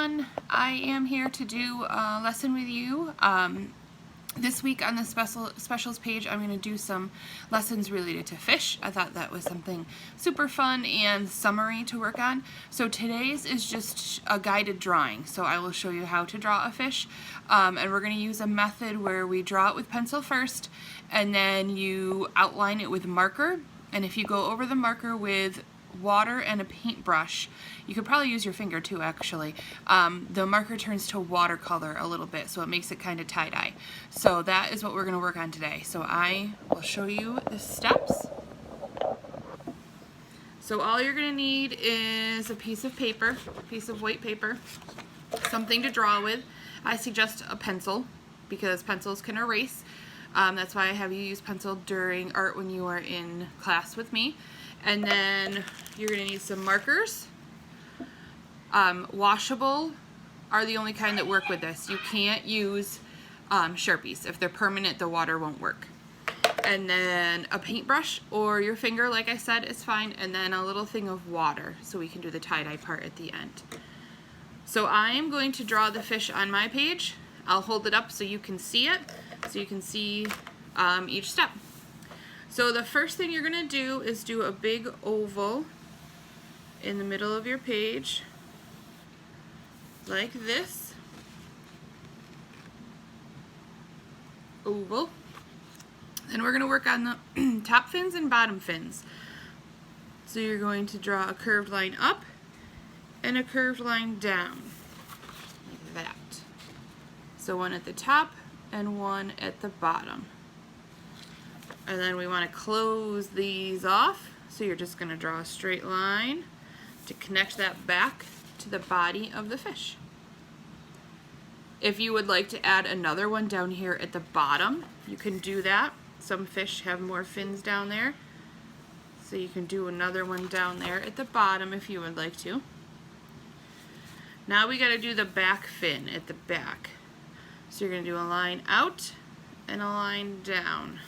everyone. I am here to do a lesson with you. This week on the specials page, I'm going to do some lessons related to fish. I thought that was something super fun and summary to work on. So today's is just a guided drawing. So I will show you how to draw a fish. And we're going to use a method where we draw it with pencil first, and then you outline it with marker. And if you go over the marker with water and a paintbrush, you could probably use your finger too actually, the marker turns to watercolor a little bit, so it makes it kind of tie-dye. So that is what we're going to work on today. So I will show you the steps. So all you're going to need is a piece of paper, a piece of white paper, something to draw with. I suggest a pencil because pencils can erase. That's why I have you use pencil during art when you are in class with me. And then you're going to need some markers. Washable are the only kind that work with this. You can't use Sharpies. If they're permanent, the water won't work. And then a paintbrush or your finger, like I said, is fine. And then a little thing of water so we can do the tie-dye part at the end. So I'm going to draw the fish on my page. I'll hold it up so you can see it, so you can see each step. So the first thing you're going to do is do a big oval in the middle of your page, like this. Oval. Then we're going to work on the top fins and bottom fins. So you're going to draw a curved line up and a curved line down, like that. So one at the top and one at the bottom. And then we want to close these off, so you're just going to draw a straight line to connect that back to the body of the fish. If you would like to add another one down here at the bottom, you can do that. Some fish have more fins down there, so you can do another one down there at the bottom if you would like to. Now we got to do the back fin at the back. So you're going to do a line out and a line down.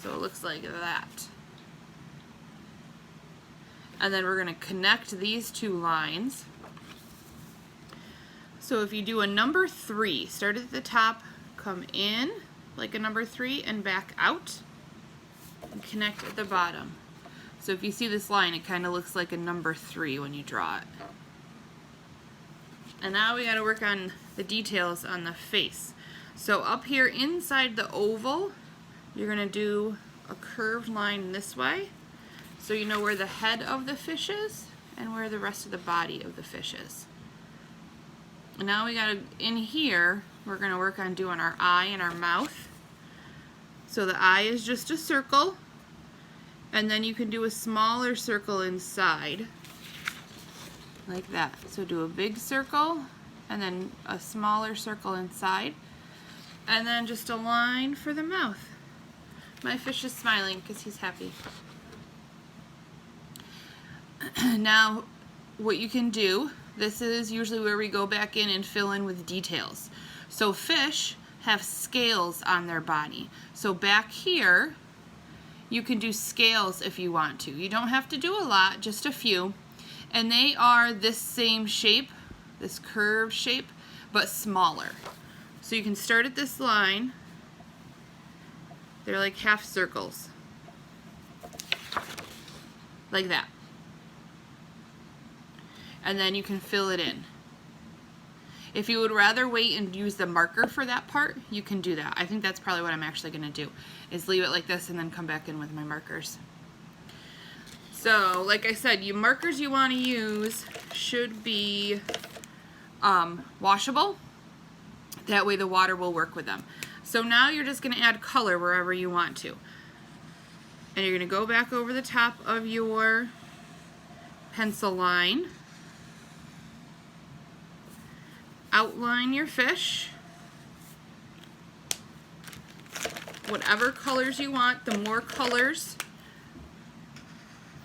So it looks like that. And then we're going to connect these two lines. So if you do a number 3, start at the top, come in like a number 3 and back out, and connect at the bottom. So if you see this line, it kind of looks like a number 3 when you draw it. And now we got to work on the details on the face. So up here inside the oval, you're going to do a curved line this way, so you know where the head of the fish is and where the rest of the body of the fish is. And now we got to, in here, we're going to work on doing our eye and our mouth. So the eye is just a circle, and then you can do a smaller circle inside, like that. So do a big circle, and then a smaller circle inside, and then just a line for the mouth. My fish is smiling because he's happy. Now, what you can do, this is usually where we go back in and fill in with details. So fish have scales on their body. So back here, you can do scales if you want to. You don't have to do a lot, just a few. And they are this same shape, this curved shape, but smaller. So you can start at this line. They're like half circles, like that. And then you can fill it in. If you would rather wait and use the marker for that part, you can do that. I think that's probably what I'm actually going to do, is leave it like this and then come back in with my markers. So, like I said, your markers you want to use should be washable. That way the water will work with them. So now you're just going to add color wherever you want to. And you're going to go back over the top of your pencil line. Outline your fish. Whatever colors you want, the more colors,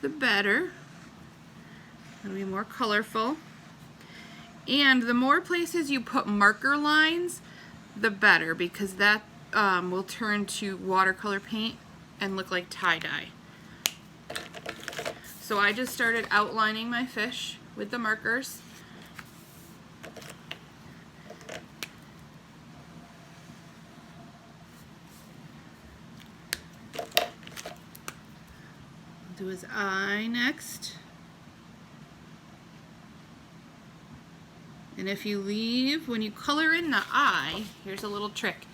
the better. It'll be more colorful. And the more places you put marker lines, the better, because that will turn to watercolor paint and look like tie-dye. So I just started outlining my fish with the markers. Do his eye next. And if you leave, when you color in the eye, here's a little trick.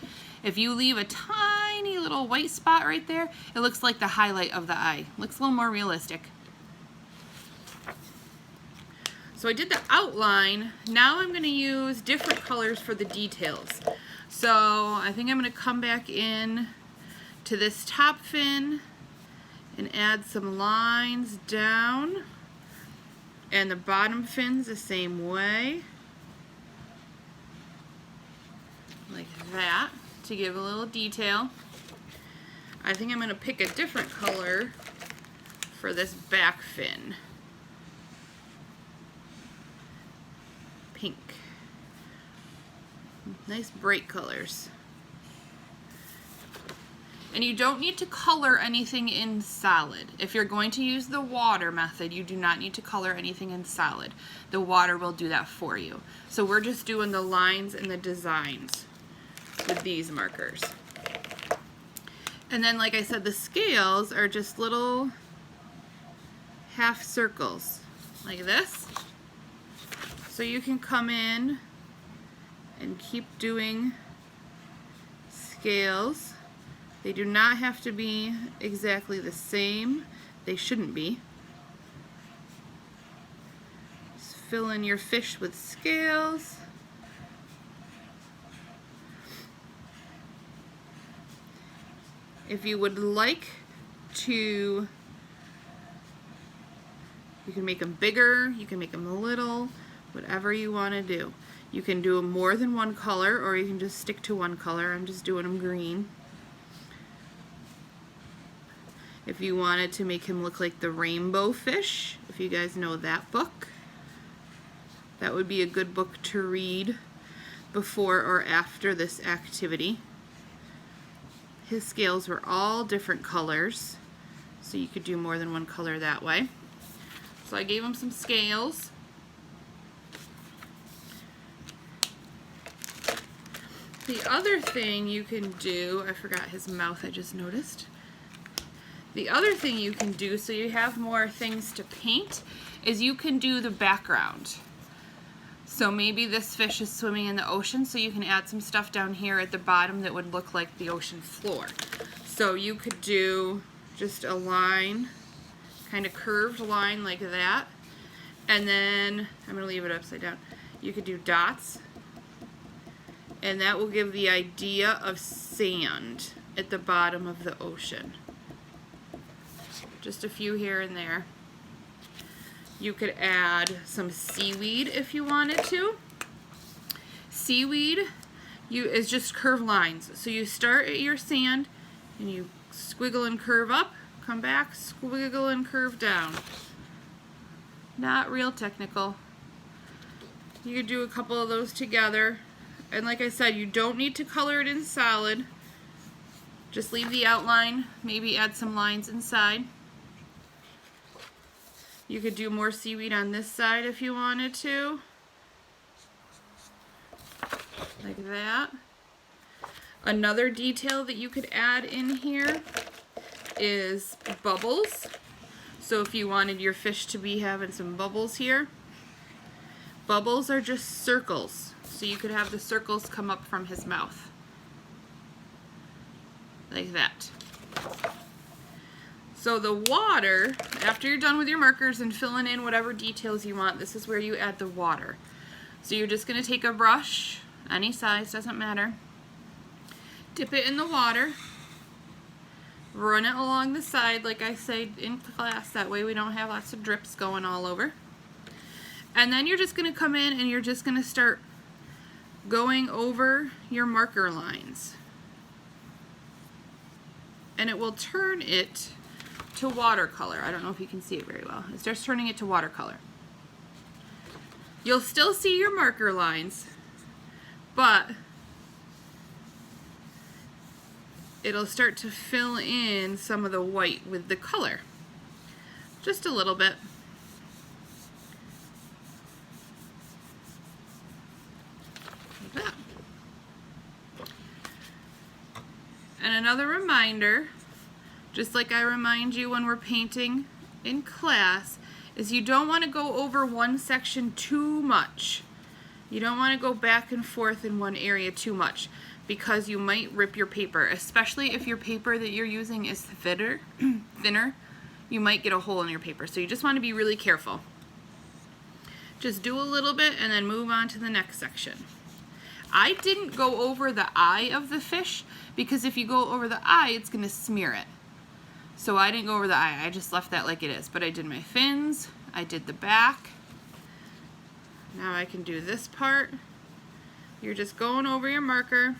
If you leave a tiny little white spot right there, it looks like the highlight of the eye. Looks a little more realistic. So I did the outline. Now I'm going to use different colors for the details. So I think I'm going to come back in to this top fin and add some lines down. And the bottom fin's the same way. Like that, to give a little detail. I think I'm going to pick a different color for this back fin. Pink. Nice bright colors. And you don't need to color anything in solid. If you're going to use the water method, you do not need to color anything in solid. The water will do that for you. So we're just doing the lines and the designs with these markers. And then, like I said, the scales are just little half circles like this. So you can come in and keep doing scales. They do not have to be exactly the same. They shouldn't be. Just fill in your fish with scales. If you would like to, you can make them bigger, you can make them little, whatever you want to do. You can do more than one color, or you can just stick to one color. I'm just doing them green. If you wanted to make him look like the rainbow fish, if you guys know that book, that would be a good book to read before or after this activity. His scales were all different colors, so you could do more than one color that way. So I gave him some scales. The other thing you can do, I forgot his mouth, I just noticed. The other thing you can do, so you have more things to paint, is you can do the background. So maybe this fish is swimming in the ocean, so you can add some stuff down here at the bottom that would look like the ocean floor. So you could do just a line, kind of curved line like that, and then I'm going to leave it upside down. You could do dots, and that will give the idea of sand at the bottom of the ocean. Just a few here and there. You could add some seaweed if you wanted to. Seaweed is just curved lines. So you start at your sand and you squiggle and curve up, come back, squiggle and curve down. Not real technical. You could do a couple of those together. And like I said, you don't need to color it in solid. Just leave the outline, maybe add some lines inside. You could do more seaweed on this side if you wanted to. Like that. Another detail that you could add in here is bubbles. So if you wanted your fish to be having some bubbles here, bubbles are just circles. So you could have the circles come up from his mouth. Like that. So the water, after you're done with your markers and filling in whatever details you want, this is where you add the water. So you're just going to take a brush, any size, doesn't matter, dip it in the water, run it along the side like I said in class, that way we don't have lots of drips going all over. And then you're just going to come in and you're just going to start going over your marker lines. And it will turn it to watercolor. I don't know if you can see it very well. It starts turning it to watercolor. You'll still see your marker lines, but it'll start to fill in some of the white with the color. Just a little bit. Like that. And another reminder, just like I remind you when we're painting in class is you don't want to go over one section too much. You don't want to go back and forth in one area too much because you might rip your paper, especially if your paper that you're using is thinner, you might get a hole in your paper. So you just want to be really careful. Just do a little bit and then move on to the next section. I didn't go over the eye of the fish because if you go over the eye, it's going to smear it. So I didn't go over the eye, I just left that like it is. But I did my fins, I did the back. Now I can do this part. You're just going over your marker.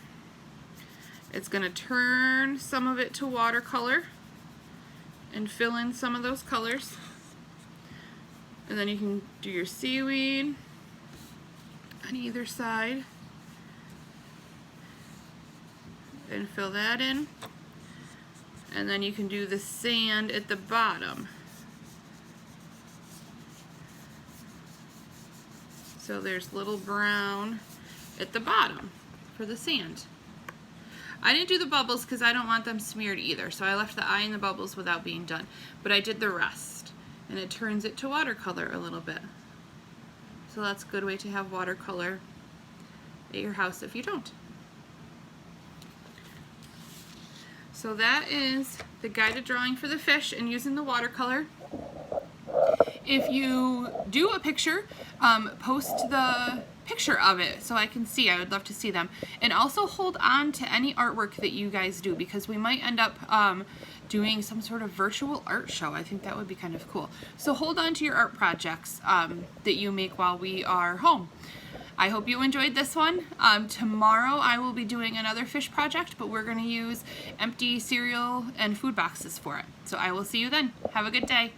It's going to turn some of it to watercolor and fill in some of those colors. And then you can do your seaweed on either side and fill that in. And then you can do the sand at the bottom. So there's little brown at the bottom for the sand. I didn't do the bubbles because I don't want them smeared either, so I left the eye and the bubbles without being done. But I did the rest, and it turns it to watercolor a little bit. So that's a good way to have watercolor at your house if you don't. So that is the guided drawing for the fish and using the watercolor. If you do a picture, post the picture of it so I can see. I would love to see them. And also hold on to any artwork that you guys do because we might end up doing some sort of virtual art show. I think that would be kind of cool. So hold on to your art projects that you make while we are home. I hope you enjoyed this one. Tomorrow I will be doing another fish project, but we're going to use empty cereal and food boxes for it. So I will see you then. Have a good day.